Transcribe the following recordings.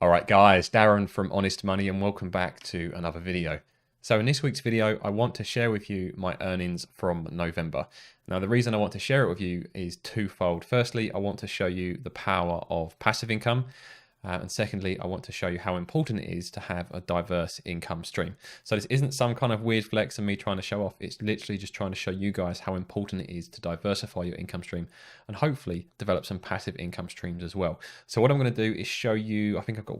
All right, guys, Darren from Honest Money, and welcome back to another video. So in this week's video, I want to share with you my earnings from November. Now, the reason I want to share it with you is twofold. Firstly, I want to show you the power of passive income. And secondly, I want to show you how important it is to have a diverse income stream. So this isn't some kind of weird flex of me trying to show off. It's literally just trying to show you guys how important it is to diversify your income stream and hopefully develop some passive income streams as well. So what I'm going to do is show you, I think I've got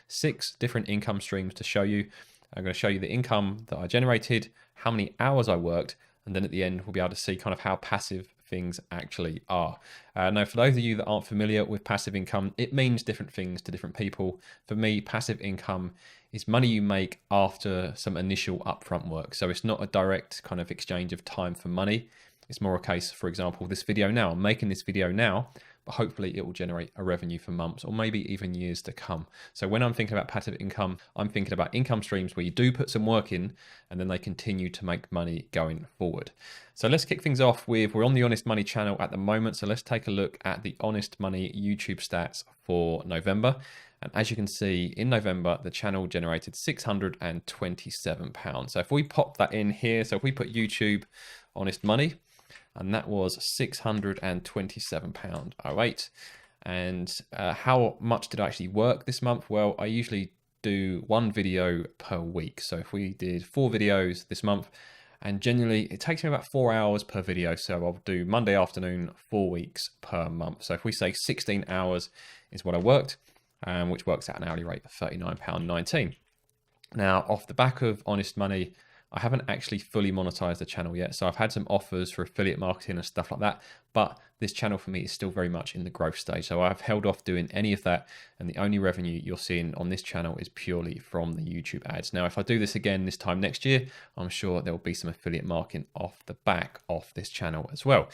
6 different income streams to show you. I'm going to show you the income that I generated, how many hours I worked, and then at the end, we'll be able to see kind of how passive things actually are. Now, for those of you that aren't familiar with passive income, it means different things to different people. For me, passive income is money you make after some initial upfront work. So it's not a direct kind of exchange of time for money. It's more a case, for example, this video now. I'm making this video now, but hopefully it will generate a revenue for months or maybe even years to come. So when I'm thinking about passive income, I'm thinking about income streams where you do put some work in and then they continue to make money going forward. So let's kick things off with, we're on the Honest Money channel at the moment. So let's take a look at the Honest Money YouTube stats for November. And as you can see, in November, the channel generated £627. So if we pop that in here, so if we put YouTube Honest Money, and that was £627.08. And how much did I actually work this month? Well, I usually do one video per week. So if we did 4 videos this month, and generally it takes me about 4 hours per video. So I'll do Monday afternoon, 4 weeks per month. So if we say 16 hours is what I worked, which works out an hourly rate of £39.19. Now, off the back of Honest Money, I haven't actually fully monetized the channel yet. So I've had some offers for affiliate marketing and stuff like that, but this channel for me is still very much in the growth stage. So I've held off doing any of that. And the only revenue you're seeing on this channel is purely from the YouTube ads. Now, if I do this again this time next year, I'm sure there will be some affiliate marketing off the back of this channel as well.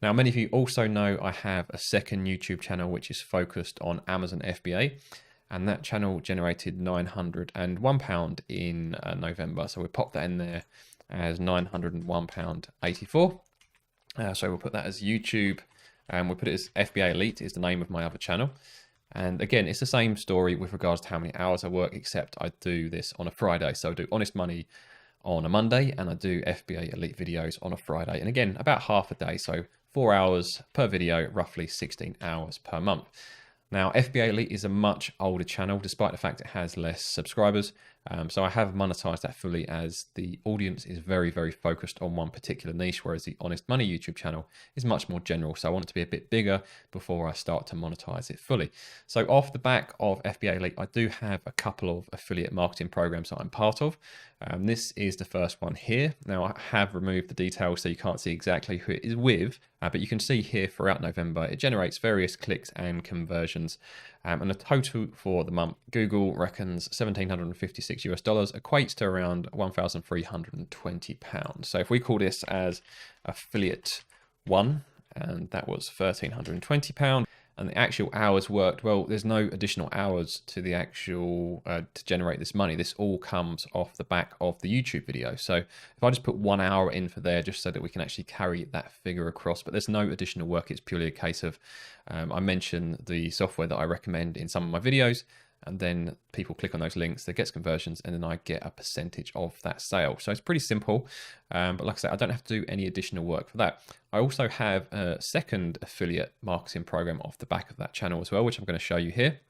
Now, many of you also know I have a second YouTube channel, which is focused on Amazon FBA. And that channel generated £901 in November. So we pop that in there as £901.84. So we'll put that as YouTube, and we'll put it as FBA Elite is the name of my other channel. And again, it's the same story with regards to how many hours I work, except I do this on a Friday. So I do Honest Money on a Monday, and I do FBA Elite videos on a Friday. And again, about half a day. So 4 hours per video, roughly 16 hours per month. Now, FBA Elite is a much older channel, despite the fact it has less subscribers. So I have monetized that fully as the audience is very, very focused on one particular niche, whereas the Honest Money YouTube channel is much more general. So I want it to be a bit bigger before I start to monetize it fully. So off the back of FBA Elite, I do have a couple of affiliate marketing programs that I'm part of. This is the first one here. Now, I have removed the details so you can't see exactly who it is with, but you can see here throughout November, it generates various clicks and conversions. And the total for the month, Google reckons $1,756 equates to around £1,320. So if we call this as affiliate 1, and that was £1,320. And the actual hours worked, well, there's no additional hours to the actual, to generate this money. This all comes off the back of the YouTube video. So if I just put 1 hour in for there, just so that we can actually carry that figure across, but there's no additional work. It's purely a case of, I mention the software that I recommend in some of my videos, and then people click on those links, that gets conversions, and then I get a percentage of that sale. So it's pretty simple, but like I said, I don't have to do any additional work for that. I also have a second affiliate marketing program off the back of that channel as well, which I'm going to show you here.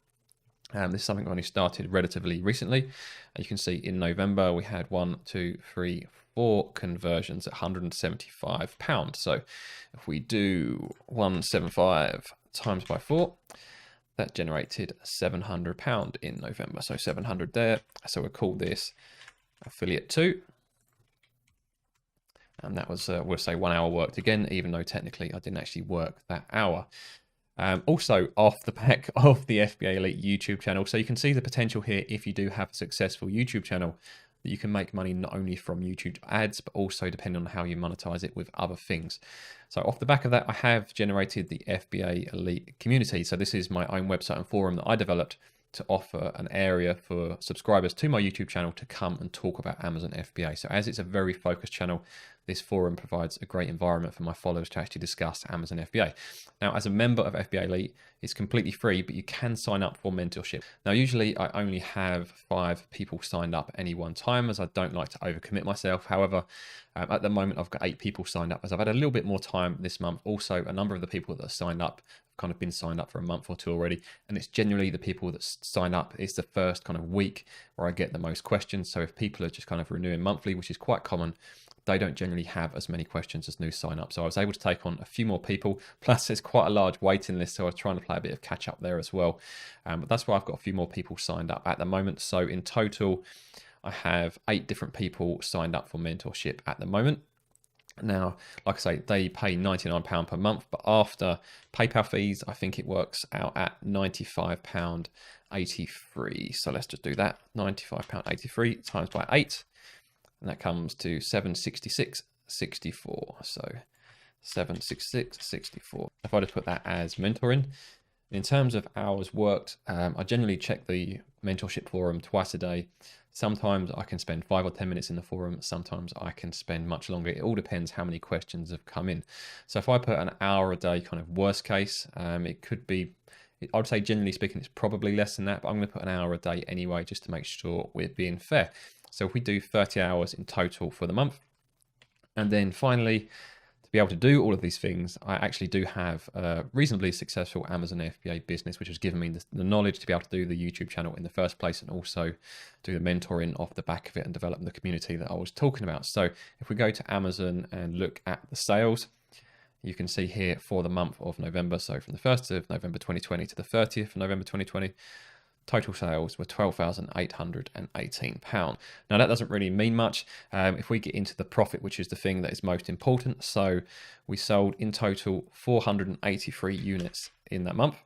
This is something I only started relatively recently. You can see in November, we had 4 conversions at £175. So if we do 175 times by 4, that generated £700 in November. So 700 there. So we'll call this affiliate 2. And that was, we'll say 1 hour worked again, even though technically I didn't actually work that hour. Also off the back of the FBA Elite YouTube channel. So you can see the potential here if you do have a successful YouTube channel, that you can make money not only from YouTube ads, but also depending on how you monetize it with other things. So off the back of that, I have generated the FBA Elite community. So this is my own website and forum that I developed to offer an area for subscribers to my YouTube channel to come and talk about Amazon FBA. So as it's a very focused channel, this forum provides a great environment for my followers to actually discuss Amazon FBA. Now, as a member of FBA Elite, it's completely free, but you can sign up for mentorship. Now, usually I only have 5 people signed up at any one time, as I don't like to overcommit myself. However, at the moment, I've got 8 people signed up, as I've had a little bit more time this month. Also, a number of the people that are signed up kind of been signed up for a month or two already, and it's generally the people that sign up, it's the first kind of week where I get the most questions. So if people are just kind of renewing monthly, which is quite common, they don't generally have as many questions as new sign-up. So I was able to take on a few more people, plus it's quite a large waiting list, so I was trying to play a bit of catch up there as well. But that's why I've got a few more people signed up at the moment. So in total, I have 8 different people signed up for mentorship at the moment. Now, like I say, they pay £99 per month, but after PayPal fees, I think it works out at £95.83. So let's just do that. £95.83 times by 8, and that comes to £766.64. So £766.64. If I just put that as mentoring. In terms of hours worked, I generally check the mentorship forum twice a day. Sometimes I can spend 5 or 10 minutes in the forum. Sometimes I can spend much longer. It all depends how many questions have come in. So if I put an hour a day, kind of worst case, it could be, I would say generally speaking, it's probably less than that, but I'm going to put an hour a day anyway, just to make sure we're being fair. So if we do 30 hours in total for the month, and then finally, to be able to do all of these things, I actually do have a reasonably successful Amazon FBA business, which has given me the knowledge to be able to do the YouTube channel in the first place, and also do the mentoring off the back of it and develop the community that I was talking about. So if we go to Amazon and look at the sales, you can see here for the month of November, so from the 1st of November 2020 to the 30th of November 2020, total sales were £12,818. Now that doesn't really mean much. If we get into the profit, which is the thing that is most important, so we sold in total 483 units in that month,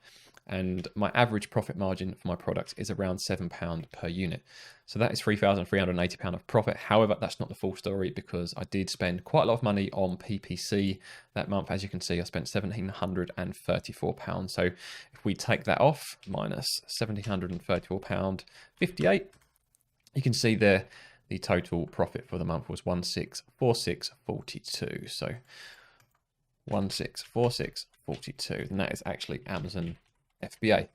and my average profit margin for my products is around £7 per unit. So that is £3,380 of profit. However, that's not the full story, because I did spend quite a lot of money on PPC that month. As you can see, I spent £1,734. So if we take that off, minus £1,734.58, you can see there the total profit for the month was 1646.42. So 1646.42, and that is actually Amazon FBA.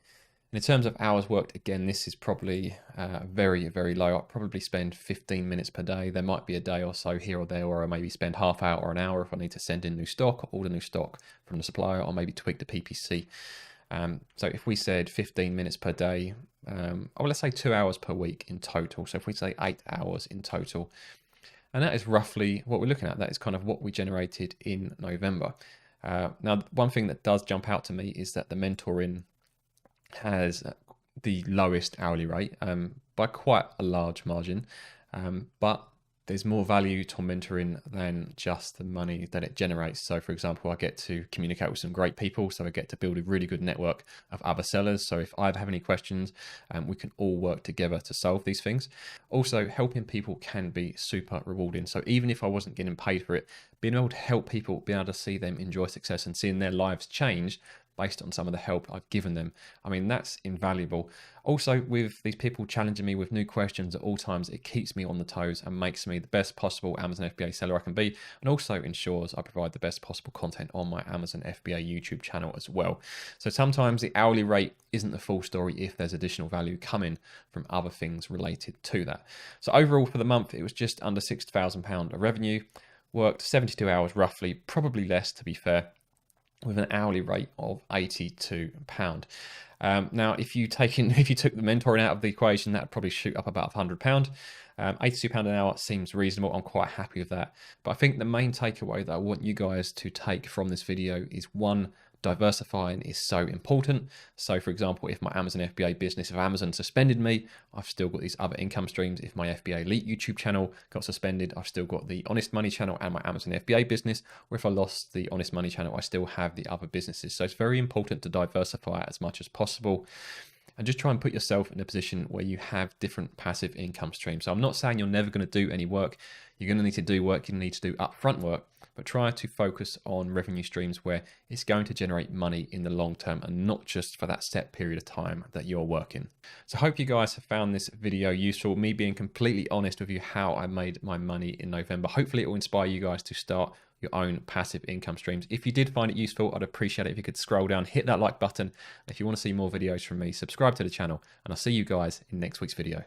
And in terms of hours worked, again, this is probably very, very low. I'll probably spend 15 minutes per day. There might be a day or so here or there where I maybe spend half hour or an hour if I need to send in new stock or order new stock from the supplier, or maybe tweak the PPC. So if we said 15 minutes per day, let's say 2 hours per week in total. So if we say 8 hours in total, and that is roughly what we're looking at. That is kind of what we generated in November. Now, one thing that does jump out to me is that the mentoring has the lowest hourly rate by quite a large margin, but there's more value to mentoring than just the money that it generates. So for example, I get to communicate with some great people, so I get to build a really good network of other sellers. So if I have any questions, we can all work together to solve these things. Also, helping people can be super rewarding. So even if I wasn't getting paid for it, being able to help people, being able to see them enjoy success and seeing their lives change based on some of the help I've given them, I mean, that's invaluable. Also, with these people challenging me with new questions at all times, it keeps me on the toes and makes me the best possible Amazon FBA seller I can be, and also ensures I provide the best possible content on my Amazon FBA YouTube channel as well. So sometimes the hourly rate isn't the full story if there's additional value coming from other things related to that. So overall for the month, it was just under £6,000 of revenue, worked 72 hours roughly, probably less to be fair, with an hourly rate of £82. Now, if you took the mentoring out of the equation, that would probably shoot up about £100. £82 an hour seems reasonable. I'm quite happy with that. But I think the main takeaway that I want you guys to take from this video is, one, diversifying is so important. So for example, if my Amazon FBA business, if Amazon suspended me, I've still got these other income streams. If my FBA Elite YouTube channel got suspended, I've still got the Honest Money channel and my Amazon FBA business. Or if I lost the Honest Money channel, I still have the other businesses. So it's very important to diversify as much as possible. and just try and put yourself in a position where you have different passive income streams. So I'm not saying you're never going to do any work. You're going to need to do work. You need to do upfront work, but try to focus on revenue streams where it's going to generate money in the long term and not just for that set period of time that you're working. So I hope you guys have found this video useful, me being completely honest with you how I made my money in November. Hopefully it will inspire you guys to start your own passive income streams. If you did find it useful, I'd appreciate it if you could scroll down, hit that like button. If you want to see more videos from me, subscribe to the channel, and I'll see you guys in next week's video.